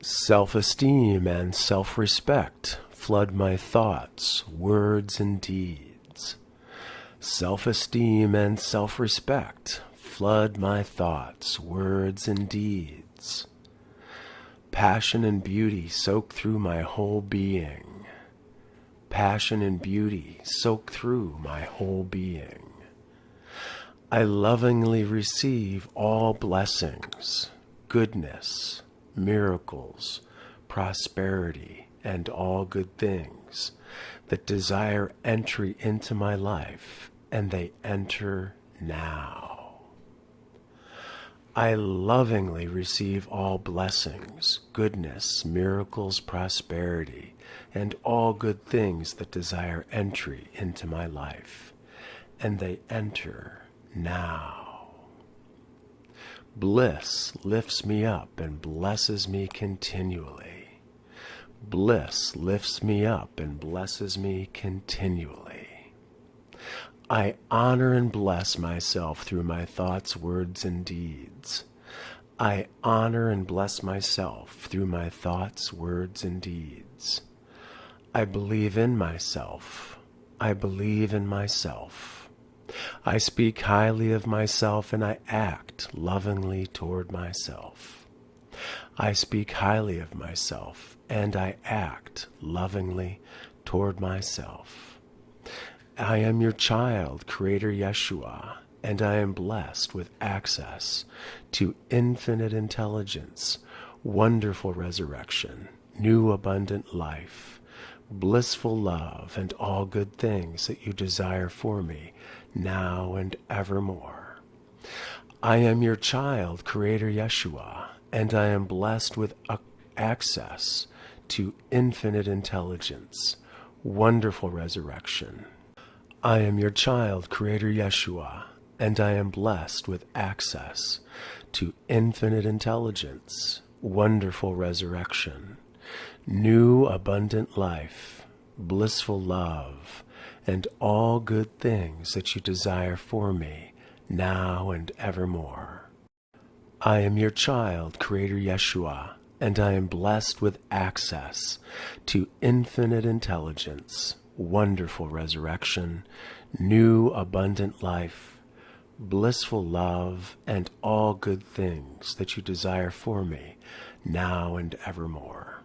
Self-esteem and self-respect flood my thoughts, words, and deeds. Self-esteem and self-respect flood my thoughts, words, and deeds. Passion and beauty soak through my whole being. Passion and beauty soak through my whole being. I lovingly receive all blessings, goodness, miracles, prosperity, and all good things that desire entry into my life, and they enter now. I lovingly receive all blessings, goodness, miracles, prosperity, and all good things that desire entry into my life, and they enter now. Bliss lifts me up and blesses me continually. Bliss lifts me up and blesses me continually. I honor and bless myself through my thoughts, words, and deeds. I honor and bless myself through my thoughts, words, and deeds. I believe in myself. I believe in myself. I speak highly of myself and I act lovingly toward myself. I speak highly of myself and I act lovingly toward myself. I am your child, Creator Yeshua, and I am blessed with access to infinite intelligence, wonderful resurrection, new abundant life, blissful love, and all good things that you desire for me now and evermore. I am your child, Creator Yeshua, and I am blessed with access to infinite intelligence, wonderful resurrection. I am your child, Creator Yeshua, and I am blessed with access to infinite intelligence, wonderful resurrection, new abundant life, blissful love, and all good things that you desire for me now and evermore. I am your child, Creator Yeshua, and I am blessed with access to infinite intelligence, wonderful resurrection, new abundant life, blissful love, and all good things that you desire for me now and evermore.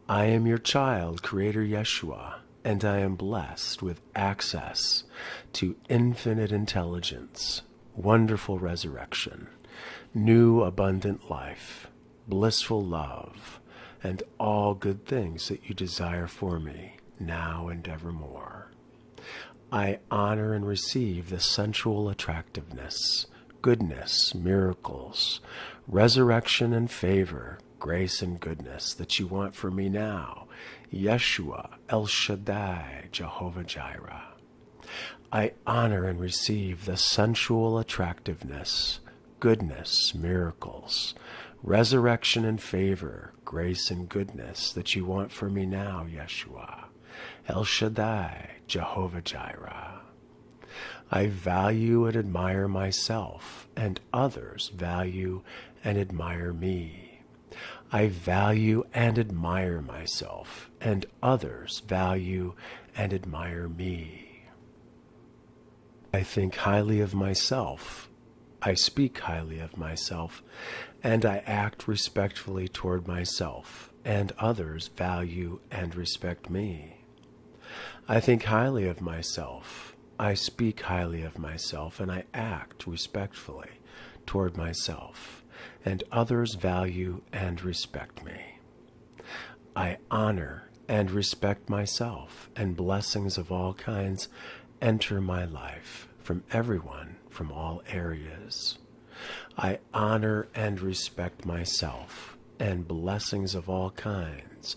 I am your child, Creator Yeshua, and I am blessed with access to infinite intelligence, wonderful resurrection, new abundant life, blissful love, and all good things that you desire for me now and evermore. I honor and receive the sensual attractiveness, goodness, miracles, resurrection and favor, grace and goodness that you want for me now, Yeshua, El Shaddai, Jehovah Jireh. I honor and receive the sensual attractiveness, goodness, miracles, resurrection and favor, grace and goodness that you want for me now, Yeshua, El Shaddai, Jehovah Jireh. I value and admire myself, and others value and admire me. I value and admire myself, and others value and admire me. I think highly of myself. I speak highly of myself, and I act respectfully toward myself, and others value and respect me. I think highly of myself. I speak highly of myself, and I act respectfully toward myself, and others value and respect me. I honor and respect myself, and blessings of all kinds enter my life from everyone from all areas. I honor and respect myself, and blessings of all kinds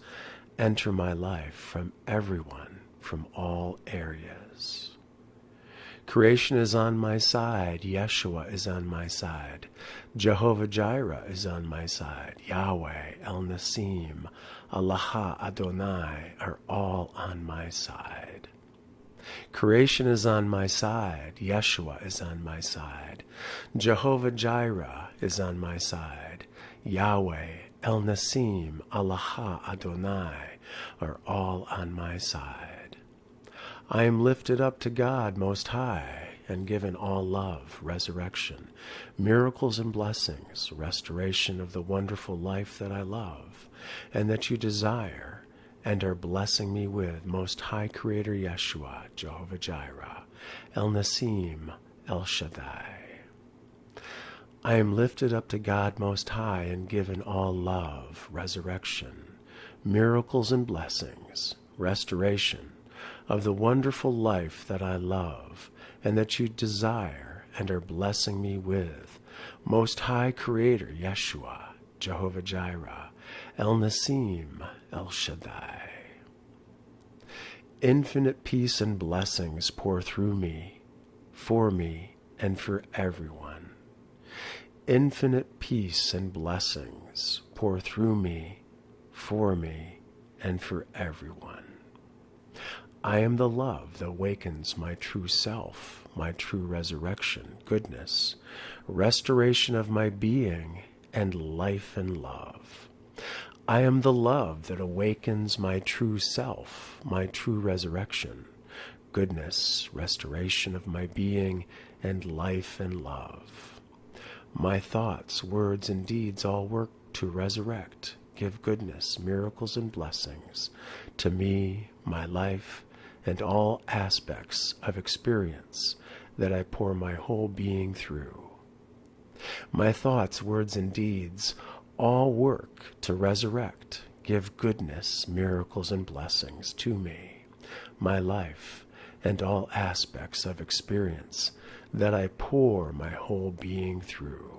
enter my life from everyone from all areas. Creation is on my side. Yeshua is on my side. Jehovah Jireh is on my side. Yahweh, El Nasim, Allah Adonai are all on my side. Creation is on my side. Yeshua is on my side. Jehovah Jireh is on my side. Yahweh, El Nasim, Allah Adonai are all on my side. I am lifted up to God Most High and given all love, resurrection, miracles and blessings, restoration of the wonderful life that I love and that you desire and are blessing me with, Most High Creator Yeshua, Jehovah Jireh, El Nasim, El Shaddai. I am lifted up to God Most High and given all love, resurrection, miracles and blessings, restoration of the wonderful life that I love and that you desire and are blessing me with, Most High Creator Yeshua, Jehovah Jireh, El Nasim, El Shaddai. Infinite peace and blessings pour through me, and for everyone. Infinite peace and blessings pour through me, and for everyone. I am the love that awakens my true self, my true resurrection, goodness, restoration of my being, and life and love. I am the love that awakens my true self, my true resurrection, goodness, restoration of my being, and life and love. My thoughts, words, and deeds all work to resurrect, give goodness, miracles, and blessings to me, my life, and all aspects of experience that I pour my whole being through. My thoughts, words, and deeds all work to resurrect, give goodness, miracles, and blessings to me, my life, and all aspects of experience that I pour my whole being through.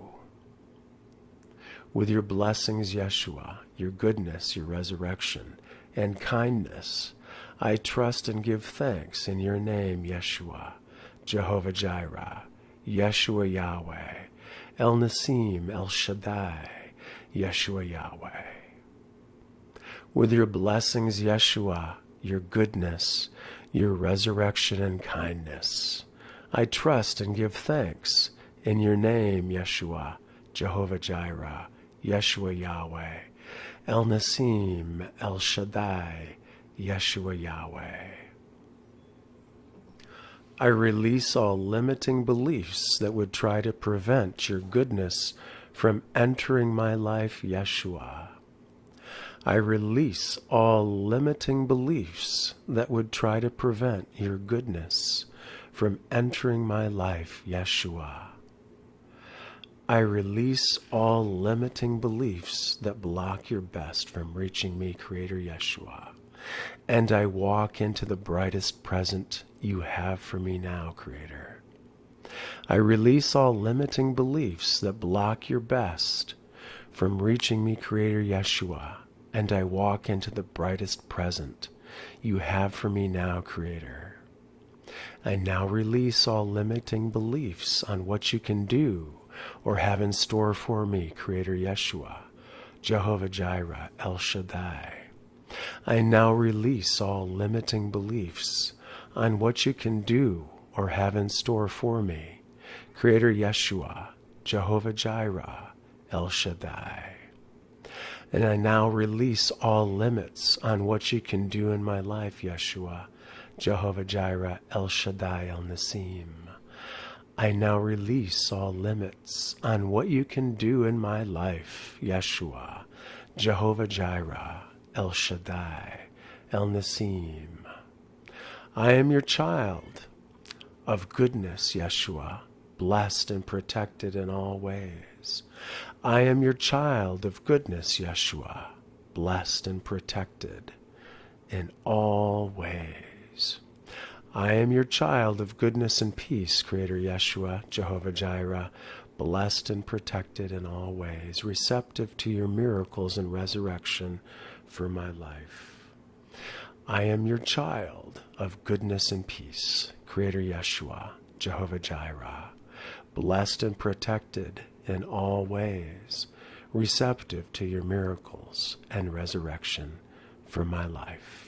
With your blessings, Yeshua, your goodness, your resurrection, and kindness, I trust and give thanks in your name, Yeshua, Jehovah Jireh, Yeshua Yahweh, El Nasim, El Shaddai, Yeshua Yahweh. With your blessings, Yeshua, your goodness, your resurrection and kindness, I trust and give thanks in your name, Yeshua, Jehovah Jireh, Yeshua Yahweh, El Nasim, El Shaddai, Yeshua Yahweh. I release all limiting beliefs that would try to prevent your goodness from entering my life, Yeshua. I release all limiting beliefs that would try to prevent your goodness from entering my life, Yeshua. I release all limiting beliefs that block your best from reaching me, Creator Yeshua. And I walk into the brightest present you have for me now, Creator. I release all limiting beliefs that block your best from reaching me, Creator Yeshua. And I walk into the brightest present you have for me now, Creator. I now release all limiting beliefs on what you can do or have in store for me, Creator Yeshua, Jehovah Jireh, El Shaddai. I now release all limiting beliefs on what you can do or have in store for me, Creator Yeshua, Jehovah Jireh, El Shaddai. And I now release all limits on what you can do in my life, Yeshua, Jehovah Jireh, El Shaddai, El Nasim. I now release all limits on what you can do in my life, Yeshua, Jehovah Jireh, El Shaddai, El Nasim. I am your child of goodness, Yeshua, blessed and protected in all ways. I am your child of goodness, Yeshua, blessed and protected in all ways. I am your child of goodness and peace, Creator Yeshua, Jehovah Jireh, blessed and protected in all ways, receptive to your miracles and resurrection for my life. I am your child of goodness and peace, Creator Yeshua, Jehovah Jireh, blessed and protected in all ways, receptive to your miracles and resurrection for my life.